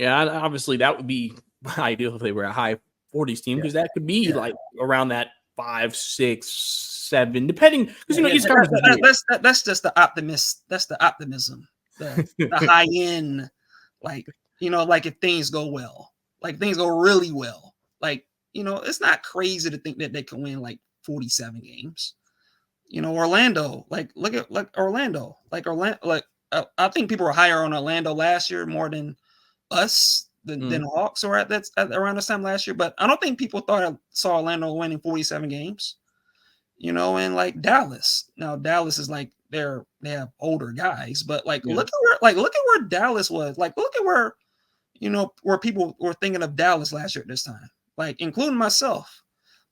Yeah, obviously that would be ideal if they were a high 40s team, because that could be like around that 5, 6, 7, depending, because each conference is weird. That's just the optimist. That's the optimism. The high end, like like if things go well, like things go really well, like it's not crazy to think that they can win like 47 games. Orlando, look at Orlando, I think people were higher on Orlando last year more than us than Hawks were at around this time last year. But I don't think people saw Orlando winning 47 games. And like Dallas. Now Dallas is like they have older guys, but look at where Dallas was. Like look at where where people were thinking of Dallas last year at this time. Like including myself.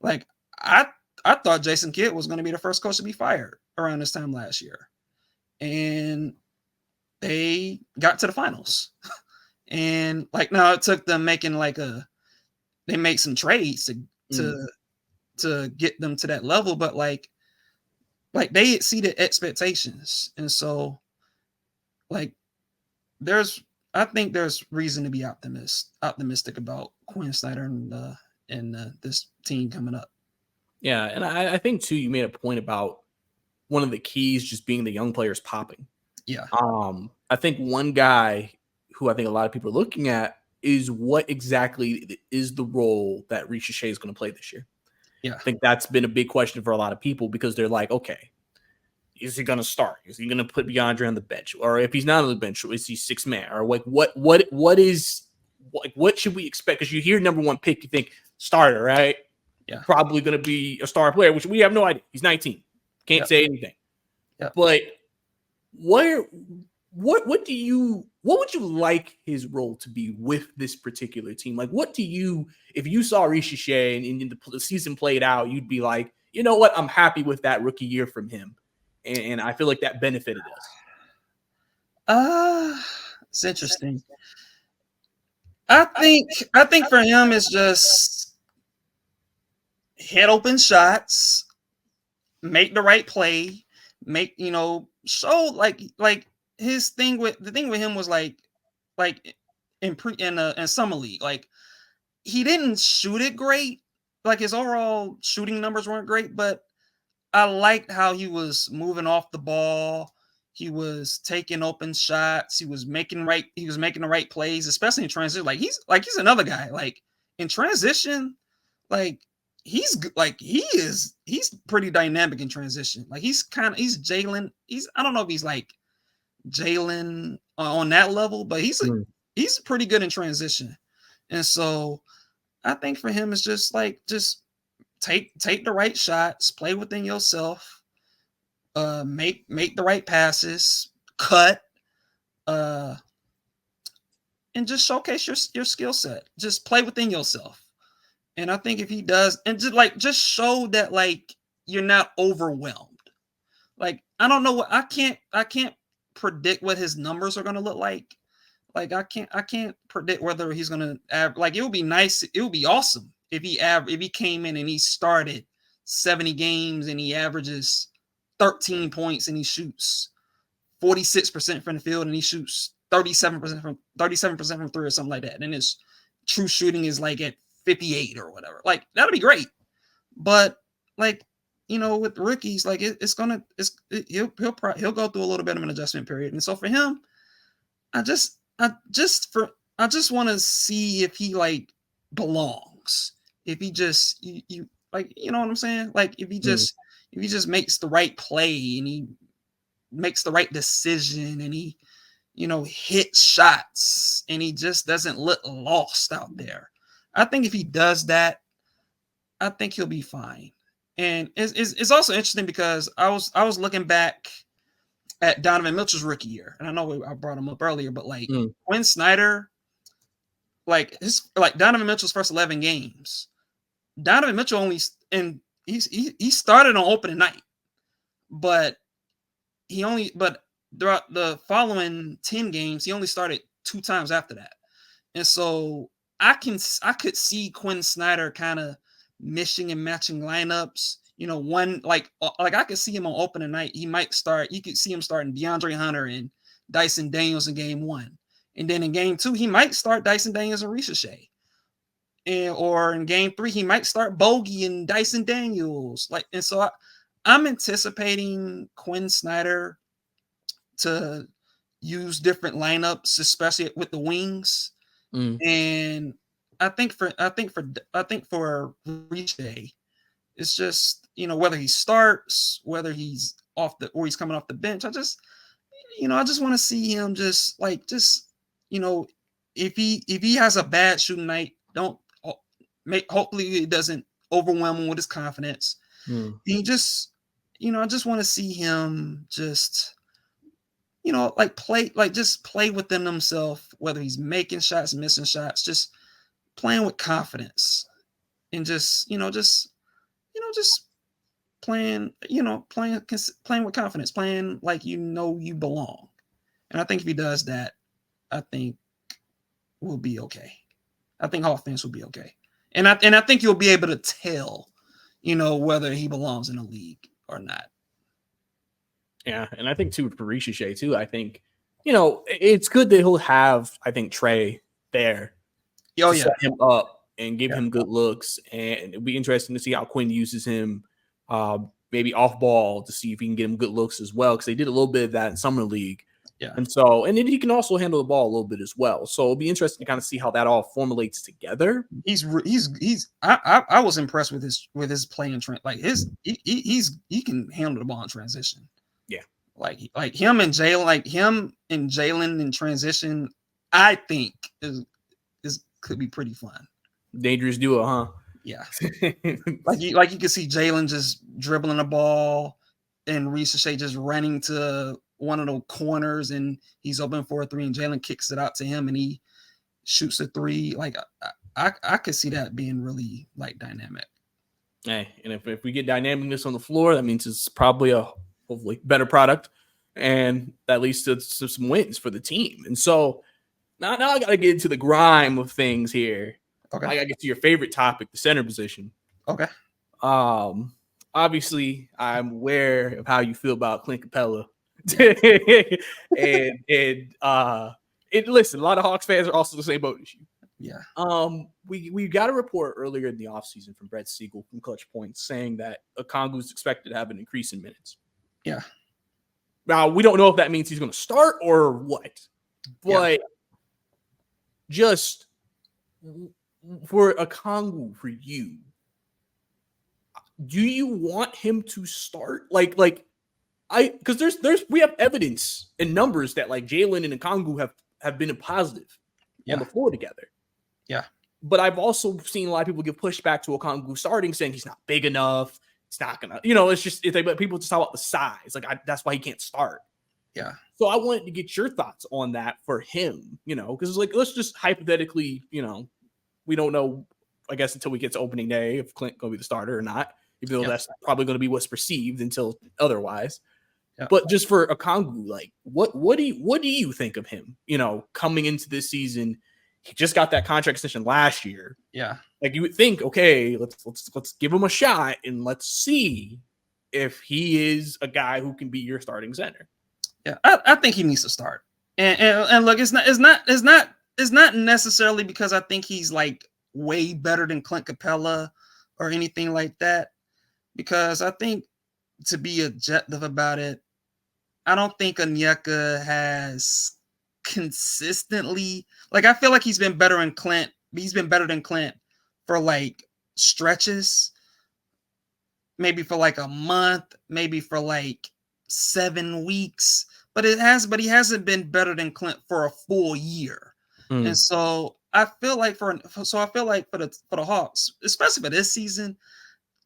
Like I thought Jason Kidd was going to be the first coach to be fired around this time last year. And they got to the finals. And now it took them making they made some trades to get them to that level, but like they exceeded expectations. And so I think there's reason to be optimistic about Quinn Snyder and this team coming up. Yeah, and I think too, you made a point about one of the keys just being the young players popping. Yeah. I think one guy who I think a lot of people are looking at is what exactly is the role that Risacher is going to play this year. Yeah. I think that's been a big question for a lot of people, because they're like, okay, is he going to start? Is he going to put DeAndre on the bench? Or if he's not on the bench, is he 6 man? Or what should we expect? Because you hear number 1 pick, you think starter, right? Yeah. Probably going to be a star player, which we have no idea. He's 19. Can't say anything. Yeah. But what would you like his role to be with this particular team? Like, if you saw Risacher and the season played out, you'd be like, you know what? I'm happy with that rookie year from him. And I feel like that benefited us. It's interesting. I think for him it's just head open shots, make the right play, show like his thing with him was like in summer league, like he didn't shoot it great, like his overall shooting numbers weren't great, but I liked how he was moving off the ball. He was taking open shots. He was making the right plays, especially in transition. He's another guy. Like in transition, he's pretty dynamic in transition. Like he's Jalen. I don't know if he's like Jalen on that level, but he's pretty good in transition. And so I think for him it's just take the right shots, play within yourself, make the right passes, cut, and just showcase your skill set. Just play within yourself. And I think if he does, and just show that you're not overwhelmed. Like I don't know what I can't predict what his numbers are going to look like. Like I can't predict whether he's going to it would be nice. It would be awesome if he came in and he started 70 games and he averages 13 points and he shoots 46% from the field and he shoots 37% from 3 or something like that. And his true shooting is at 58 or whatever. That'd be great. But with rookies, he'll go through a little bit of an adjustment period. And so for him, I just want to see if he belongs. If he just you know what I'm saying? If he just makes the right play and he makes the right decision and he hits shots and he just doesn't look lost out there. I think if he does that, I think he'll be fine. And it's also interesting because I was looking back at Donovan Mitchell's rookie year, and I know I brought him up earlier, but Quinn Snyder, Donovan Mitchell's first 11 games, Donovan Mitchell he started on opening night, but throughout the following 10 games, he only started 2 times after that. And so I could see Quinn Snyder kind of mixing and matching lineups. One I could see him on opening night. He might start. You could see him starting DeAndre Hunter and Dyson Daniels in game 1, And then in game 2, he might start Dyson Daniels and Risacher. Or in game 3, he might start Bogey and Dyson Daniels. And so I'm anticipating Quinn Snyder to use different lineups, especially with the wings. And I think for Risacher, it's just, whether he starts, whether he's he's coming off the bench. I just want to see him if he has a bad shooting night, hopefully it doesn't overwhelm him with his confidence. He just, I just want to see him just, play within himself, whether he's making shots, missing shots, just playing with confidence and just playing with confidence, playing like you belong. And I think if he does that, I think we'll be okay. I think offense will be okay. And I think you'll be able to tell, whether he belongs in the league or not. Yeah, and I think too for Risacher too, I think, it's good that he'll have, I think, Trey there to set him up and give him good looks. And it'll be interesting to see how Quinn uses him maybe off ball to see if he can get him good looks as well, because they did a little bit of that in Summer League. Yeah. And then he can also handle the ball a little bit as well. So it'll be interesting to kind of see how that all formulates together. I was impressed with his play in trend. Like he can handle the ball in transition. Yeah. Like him and Jalen in transition, I think could be pretty fun. Dangerous duo, huh? Yeah. like you can see Jalen just dribbling the ball and Risacher just running to one of those corners and he's open for a 3 and Jalen kicks it out to him and he shoots a 3. Like I could see that being really dynamic. Hey, and if we get dynamicness on the floor, that means it's probably a hopefully better product, and that leads to some wins for the team. And so now I got to get into the grime of things here. Okay. I got to get to your favorite topic, the center position. Okay. Obviously, I'm aware of how you feel about Clint Capella. and listen, a lot of Hawks fans are also the same boat as you. Yeah. We got a report earlier in the offseason from Brett Siegel from Clutch Points saying that Okongwu is expected to have an increase in minutes. Yeah. Now, we don't know if that means he's going to start or what, but just for Okongwu, for you, do you want him to start? Because we have evidence and numbers that Jalen and Okongwu have been a positive on the floor together. Yeah. But I've also seen a lot of people give pushback to Okongwu starting, saying he's not big enough. It's not gonna, but people just talk about the size. That's why he can't start. Yeah. So I wanted to get your thoughts on that for him, because let's just hypothetically, we don't know, I guess, until we get to opening day if Clint gonna be the starter or not, even though that's probably going to be what's perceived until otherwise. Yeah. But just for Okongwu, what do you think of him? Coming into this season, he just got that contract extension last year. Yeah. You would think, okay, let's give him a shot and let's see if he is a guy who can be your starting center. Yeah, I think he needs to start. And look, it's not necessarily because I think he's way better than Clint Capella or anything like that. Because I think, to be objective about it, I don't think Onyeka has consistently, I feel like he's been better than Clint. He's been better than Clint for stretches, maybe for a month, maybe for 7 weeks, but he hasn't been better than Clint for a full year. And so I feel like for the Hawks, especially for this season,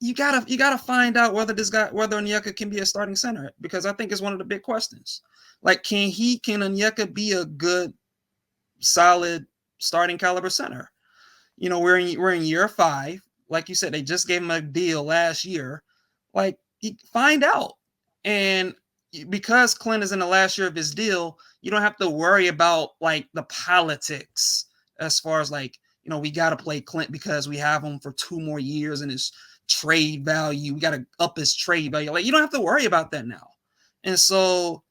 you gotta find out whether Onyeka can be a starting center, because I think it's one of the big questions. Can Onyeka be a good, solid starting caliber center? We're in year 5. Like you said, they just gave him a deal last year. Find out. And because Clint is in the last year of his deal, you don't have to worry about the politics as far as we got to play Clint because we have him for 2 more years and his trade value. We got to up his trade value. You don't have to worry about that now. And so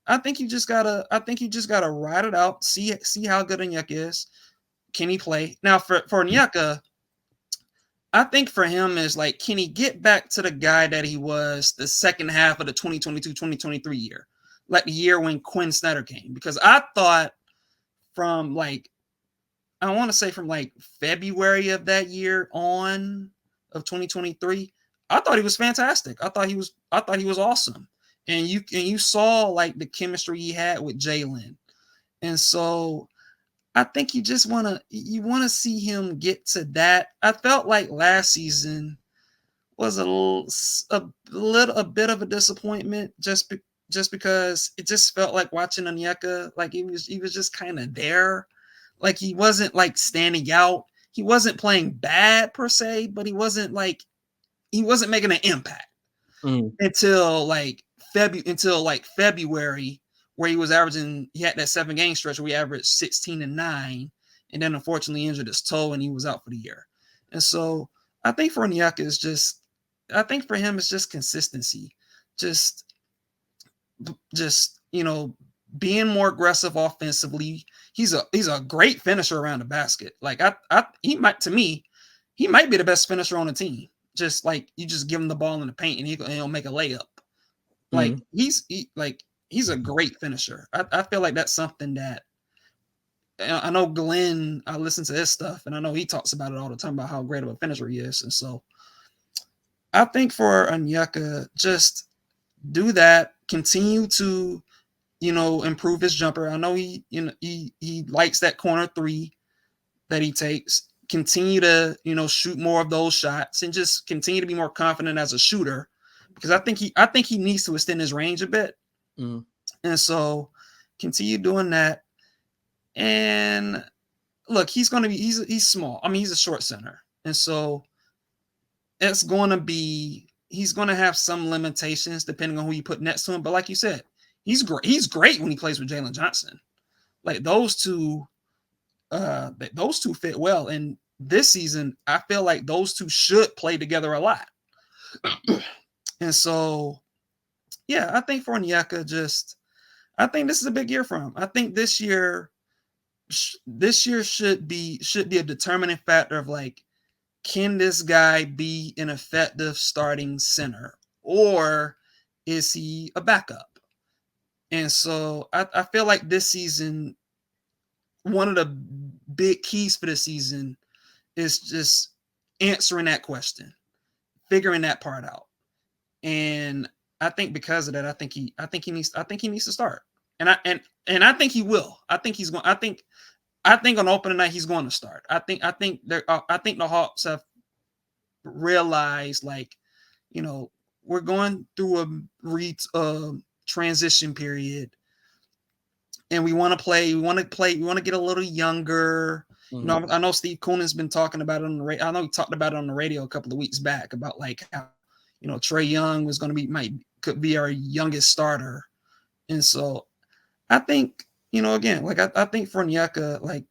I think you just gotta ride it out, see how good Onyeka is. Can he play? Now for Onyeka, I think for him is like, can he get back to the guy that he was the second half of the 2022-2023 year? Like the year when Quinn Snyder came. Because I thought from like, I want to say from like February of that year on of 2023, I thought he was fantastic. I thought he was awesome. And you saw like the chemistry he had with Jalen. And so I think you want to see him get to that. I felt like last season was a bit of a disappointment just because it just felt like watching Onyeka, like he was just kind of there. Like he wasn't like standing out. He wasn't playing bad per se, but he wasn't making an impact until February, where he had that 7-game stretch where he averaged 16-9, and then unfortunately injured his toe and he was out for the year. And so I think for Onyeka for him it's just consistency, just being more aggressive offensively. He's a great finisher around the basket. Like he might be the best finisher on the team. Just like you just give him the ball in the paint and he'll make a layup. Like he's a great finisher. I feel like that's something that I know Glenn, I listen to his stuff and I know he talks about it all the time about how great of a finisher he is. And so I think for Onyeka, just do that, continue to, improve his jumper. I know he likes that corner three that he takes. Continue to, shoot more of those shots and just continue to be more confident as a shooter, because I think he needs to extend his range a bit. And so continue doing that. And look, he's small. I mean, he's a short center. And so he's going to have some limitations depending on who you put next to him. But like you said, he's great. He's great when he plays with Jalen Johnson. Like those two fit well. And this season, I feel like those two should play together a lot. And so, yeah, I think for Onyeka, I think this is a big year for him. I think this year should be a determining factor of like, can this guy be an effective starting center, or is he a backup? And so I feel like this season, one of the big keys for this season is just answering that question, figuring that part out. And I think because of that, I think he needs to start. And I think he will. I think on opening night he's going to start. I think the Hawks have realized, like, we're going through a transition period, and we want to get a little younger. I know Steve Koonen's been talking about it on the radio. I know he talked about it on the radio a couple of weeks back about like how, Trae Young was going to could be our youngest starter. And so I think, again, like I think for Onyeka, like,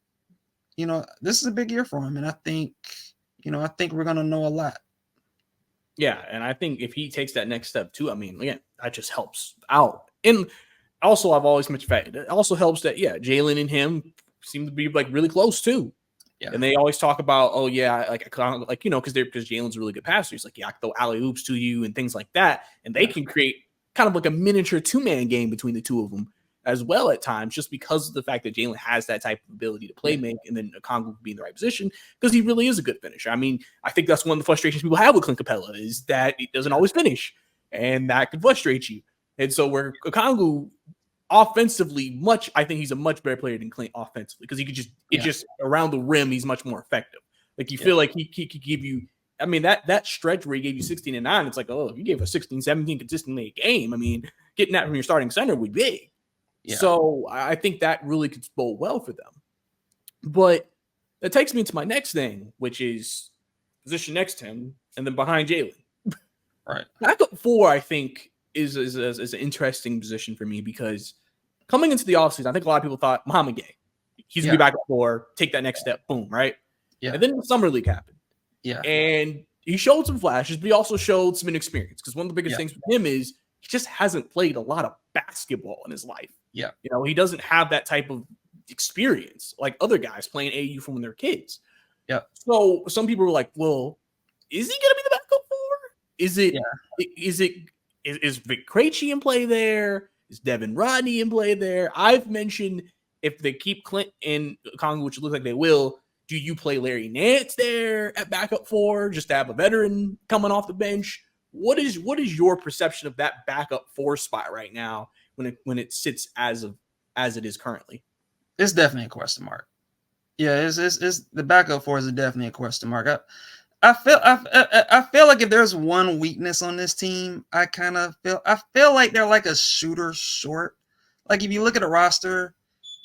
this is a big year for him. And I think we're going to know a lot. Yeah. And I think if he takes that next step too, I mean, again, that just helps out. And also, I've always mentioned fact, it also helps that, Jalen and him seem to be like really close too. Yeah. And they always talk about, oh yeah, because Jalen's a really good passer. He's like, I can throw alley oops to you and things like that. And they can create kind of like a miniature 2-man game between the two of them as well at times, just because of the fact that Jalen has that type of ability to play make, and then Okongwu will be in the right position because he really is a good finisher. I mean, I think that's one of the frustrations people have with Clint Capella is that he doesn't always finish, and that could frustrate you. And so where Okongwu offensively, I think he's a much better player than Clint offensively, because he could just around the rim, he's much more effective. Like you feel like he could give you, I mean, that stretch where he gave you 16-9, it's like, oh, if you gave us 16, 17 consistently a game, I mean, getting that from your starting center would be big. Yeah. So I think that really could bode well for them. But that takes me into my next thing, which is position next to him and then behind Jalen. Right. Backup 4, I think, is an interesting position for me, because coming into the offseason, I think a lot of people thought Muhammad Gay, he's going to be backup 4, take that next step, boom, right? Yeah. And then the Summer League happened. Yeah. And he showed some flashes, but he also showed some inexperience, because one of the biggest things with him is he just hasn't played a lot of basketball in his life. Yeah. You know, he doesn't have that type of experience like other guys playing AU from when they're kids. Yeah. So some people were like, well, is he going to be the backup four? Is Vic Krejci in play there? Is Devin Rodney in play there? I've mentioned if they keep Clint in Congo, which it looks like they will, do you play Larry Nance there at backup four just to have a veteran coming off the bench? What is your perception of that backup four spot right now when it sits as it is currently? It's definitely a question mark. Yeah, it's the backup four is definitely a question mark. I feel like if there's one weakness on this team, I feel like they're like a shooter short. Like if you look at the roster,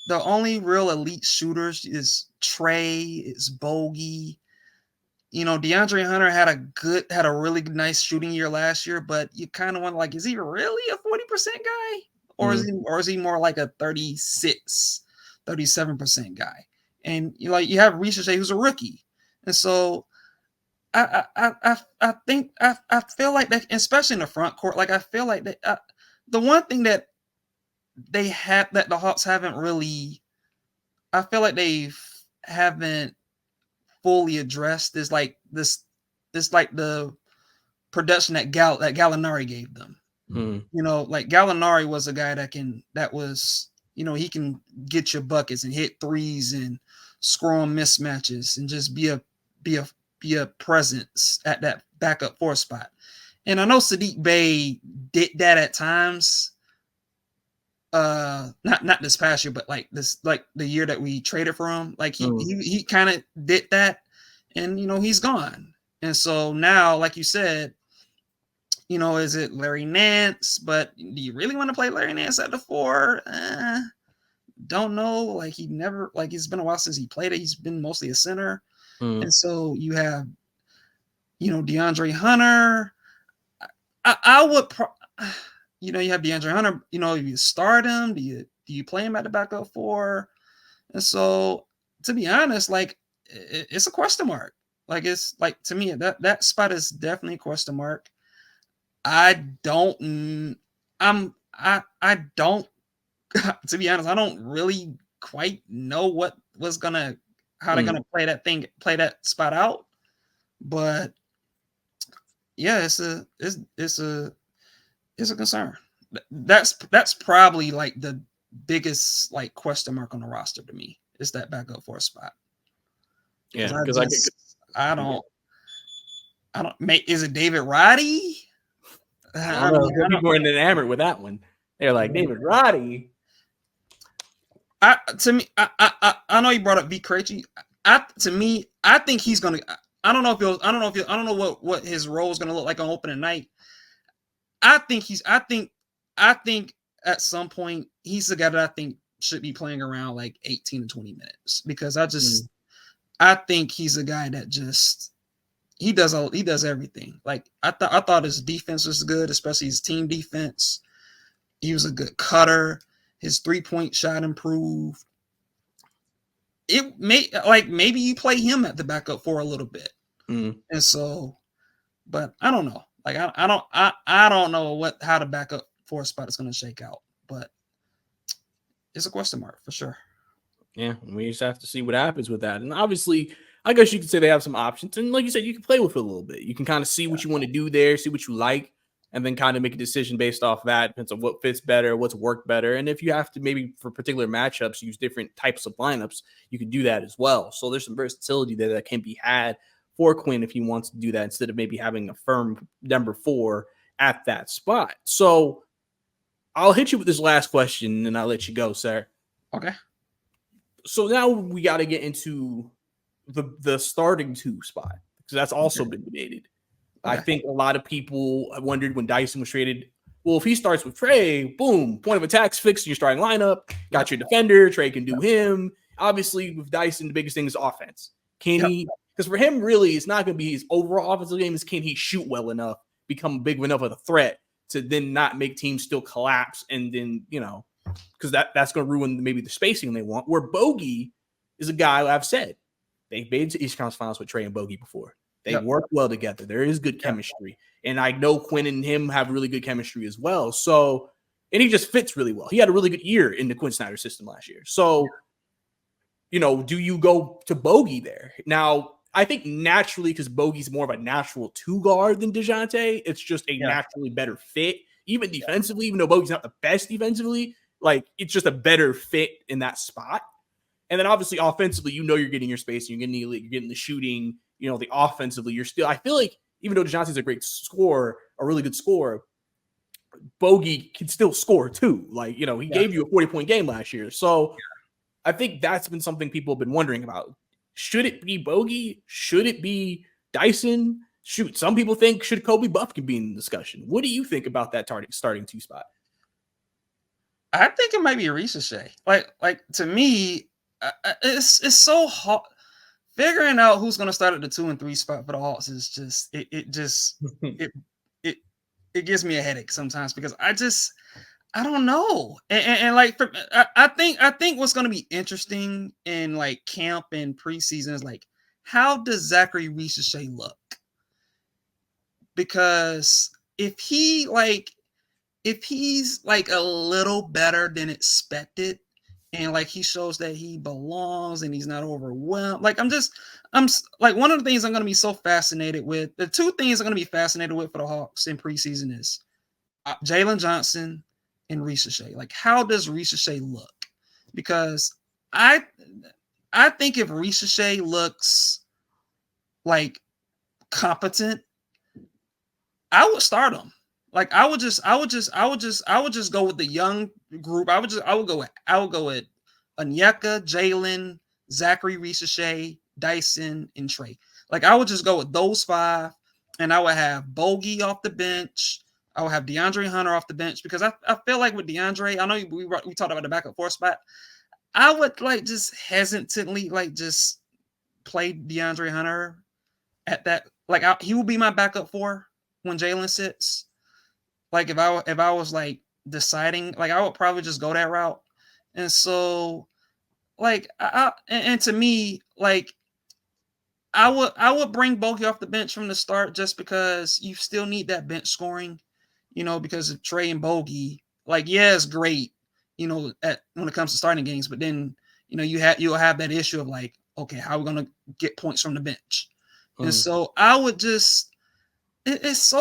the only real elite shooters is Trey, is Bogey. You know, DeAndre Hunter had a really nice shooting year last year, but you kind of want like, is he really a 40% guy? Or is he more like a 36, 37% guy? And you have Risacher, who's a rookie. And so I think I feel like that, especially in the front court, like I feel like that the one thing that they have that the Hawks haven't really, I feel like they haven't fully addressed is like this like the production that Gallinari gave them. You know, like Gallinari was a guy that was, you know, he can get your buckets and hit threes and score on mismatches and just be a presence at that backup four spot. And I know Sadiq Bey did that at times. Not this past year, but like the year that we traded for him. Like he kind of did that, and you know, he's gone. And so now, like you said, you know, is it Larry Nance? But do you really want to play Larry Nance at the four? Don't know. Like it's been a while since he played it. He's been mostly a center. And so you have, you know, DeAndre Hunter. I would, you know, you have DeAndre Hunter. You know, you start him. Do you play him at the backup four? And so, to be honest, like it's a question mark. Like it's like, to me, that spot is definitely a question mark. I don't. To be honest, I don't really quite know how they're gonna play that spot out. But yeah, it's a concern. That's probably like the biggest like question mark on the roster to me. Is that backup for a spot? Yeah, because I don't. Is it David Roddy? I don't know. People were enamored with that one. They're like, David Roddy. I know you brought up Vic Krejci. I think he's gonna. I don't know what his role is gonna look like on opening night. I think at some point he's the guy that I think should be playing around like 18 to 20 minutes, because I think he's a guy that just he does everything. Like I thought his defense was good, especially his team defense. He was a good cutter. His 3-point shot improved. Maybe you play him at the backup for a little bit. And so, but I don't know. Like I don't know how the backup four spot is going to shake out, but it's a question mark for sure. Yeah, we just have to see what happens with that. And obviously, I guess you could say they have some options. And like you said, you can play with it a little bit. You can kind of see what you want to do there, see what you like, and then kind of make a decision based off that. Depends on what fits better, what's worked better. And if you have to maybe for particular matchups use different types of lineups, you can do that as well. So there's some versatility there that can be had for Quinn if he wants to do that instead of maybe having a firm number 4 at that spot. So I'll hit you with this last question and I'll let you go, sir. Okay. So now we got to get into the starting 2 spot, because that's also been debated. Okay. I think a lot of people wondered when Dyson was traded, well, if he starts with Trey, boom, point of attack's fixed in your starting lineup, got your defender, Trey can do him. Obviously, with Dyson, the biggest thing is offense. Can he, because for him, really, it's not going to be his overall offensive game, is can he shoot well enough, become big enough of a threat to then not make teams still collapse, and then, you know, because that's going to ruin maybe the spacing they want. Where Bogey is a guy I've said, they've been to East Conference Finals with Trey and Bogey before. They work well together. There is good chemistry. And I know Quinn and him have really good chemistry as well. So and he just fits really well. He had a really good year in the Quinn Snyder system last year. So, do you go to Bogey there? Now, I think naturally, because Bogey's more of a natural two guard than DeJounte, it's just a naturally better fit, even defensively, even though Bogey's not the best defensively, like it's just a better fit in that spot. And then obviously offensively, you're getting your space, you're getting the shooting, the offensively, I feel like even though DeJounte's a great scorer, a really good scorer, Bogey can still score too. Like, he gave you a 40-point game last year. So I think that's been something people have been wondering about. Should it be Bogey? Should it be Dyson? Shoot, some people think should Kobe Buffkin be in the discussion. What do you think about that starting two spot? I think it might be Risacher. Like to me, it's so hard figuring out who's going to start at the 2 and 3 spot for the Hawks. Is just it gives me a headache sometimes because I don't know. And like I think what's going to be interesting in like camp and preseason is like how does Zachary Risacher look? Because if he's like a little better than expected and like he shows that he belongs and he's not overwhelmed, like I'm like one of the things I'm going to be so fascinated with, the two things I'm going to be fascinated with for the Hawks in preseason is Jalen Johnson and Risacher. Like how does Risacher look? Because I think if Risacher looks like competent, I would start him. Like I would just go with the young group. I would go with Onyeka, Jalen, Zachary Risacher, Dyson, and Trey. Like I would just go with those 5, and I would have Bogey off the bench. I would have DeAndre Hunter off the bench because I feel like with DeAndre, I know we talked about the backup 4 spot. I would like just hesitantly like just play DeAndre Hunter at that. Like he will be my backup 4 when Jalen sits. Like if I was like deciding, like I would probably just go that route. And so like and to me, like I would bring Bogey off the bench from the start just because you still need that bench scoring, because of Trey and Bogey. Like, yeah, it's great, when it comes to starting games, but then you'll have that issue of like, okay, how are we gonna get points from the bench? And so I would just it's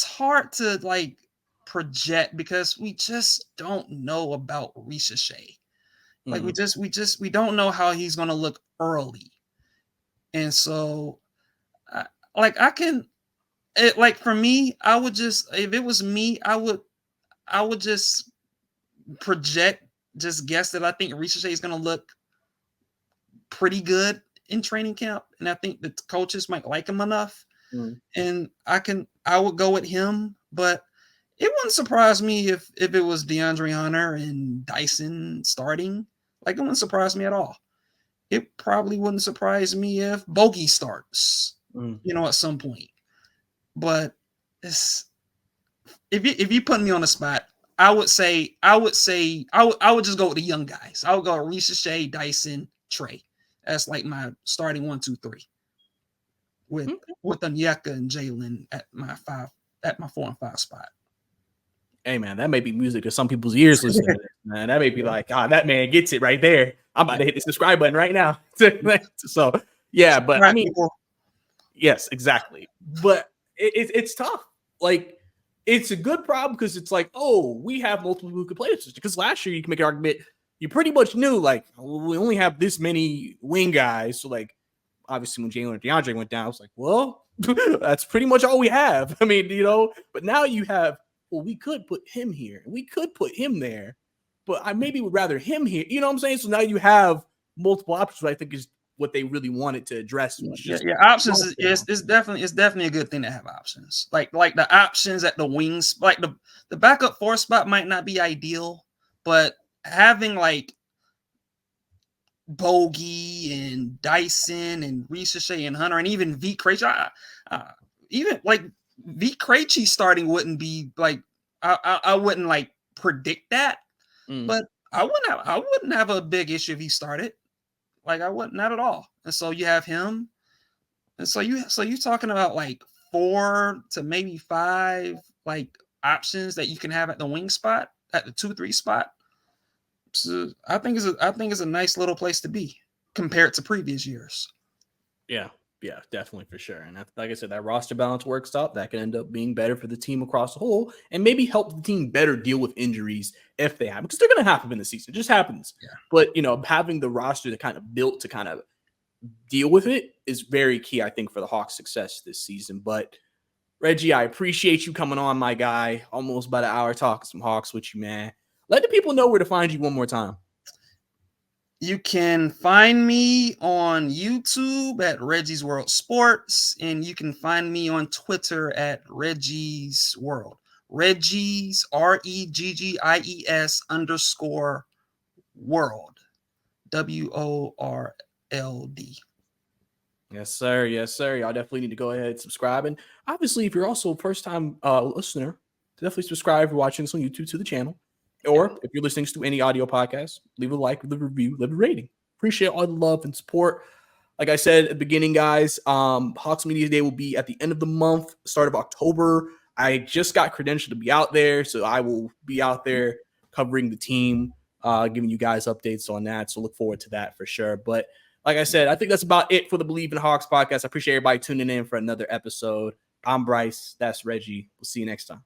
hard to like project because we just don't know about Risacher. Like we don't know how he's gonna look early, and so for me, I would just if it was me, I would just project, just guess that I think Risacher is gonna look pretty good in training camp, and I think the coaches might like him enough. And I would go with him, but it wouldn't surprise me if it was DeAndre Hunter and Dyson starting. Like it wouldn't surprise me at all. It probably wouldn't surprise me if Bogey starts, at some point. But if you put me on the spot, I would say I would just go with the young guys. I would go Risacher, Dyson, Trey. That's like my starting 1, 2, 3. With Onyeka and Jalen at my 4 and 5 spot. Hey man, that may be music to some people's ears listening to this, man. That may be like, that man gets it right there. I'm about to hit the subscribe button right now. So yeah, but I mean, yes, exactly. But it's tough. Like it's a good problem because it's like, we have multiple who could play this. Because last year you can make an argument, you pretty much knew like we only have this many wing guys, so like. Obviously, when Jalen and DeAndre went down, I was like, well, that's pretty much all we have. I mean, but now you have, we could put him here. We could put him there, but I maybe would rather him here. You know what I'm saying? So now you have multiple options, I think is what they really wanted to address. Options is definitely a good thing to have options. Like the options at the wings, like the backup 4 spot might not be ideal, but having like Bogey and Dyson and Risacher and Hunter and even V. Krejci, even like V. Krejci starting wouldn't be like I wouldn't like predict that, but I wouldn't have a big issue if he started. Like I wouldn't, not at all. And so you have him, and so you're talking about like 4 to maybe 5 like options that you can have at the wing spot, at the 2-3 spot. So I think it's a nice little place to be compared to previous years. Yeah, yeah, definitely for sure. And like I said, that roster balance works out. That can end up being better for the team across the whole, and maybe help the team better deal with injuries if they happen, because they're going to happen in the season. It just happens. Yeah. But having the roster that kind of built to kind of deal with it is very key, I think, for the Hawks' success this season. But Reggie, I appreciate you coming on, my guy. Almost about an hour talking some Hawks with you, man. Let the people know where to find you one more time. You can find me on YouTube at Reggie's World Sports, and you can find me on Twitter at Reggie's World. Reggie's REGGIES _ World. WORLD. Yes, sir. Yes, sir. Y'all definitely need to go ahead and subscribe. And obviously, if you're also a first-time listener, definitely subscribe if you're watching this on YouTube to the channel. Or if you're listening to any audio podcast, leave a like, leave a review, leave a rating. Appreciate all the love and support. Like I said at the beginning, guys, Hawks Media Day will be at the end of the month, start of October. I just got credentialed to be out there, so I will be out there covering the team, giving you guys updates on that. So look forward to that for sure. But like I said, I think that's about it for the Believe in Hawks podcast. I appreciate everybody tuning in for another episode. I'm Bryce. That's Reggie. We'll see you next time.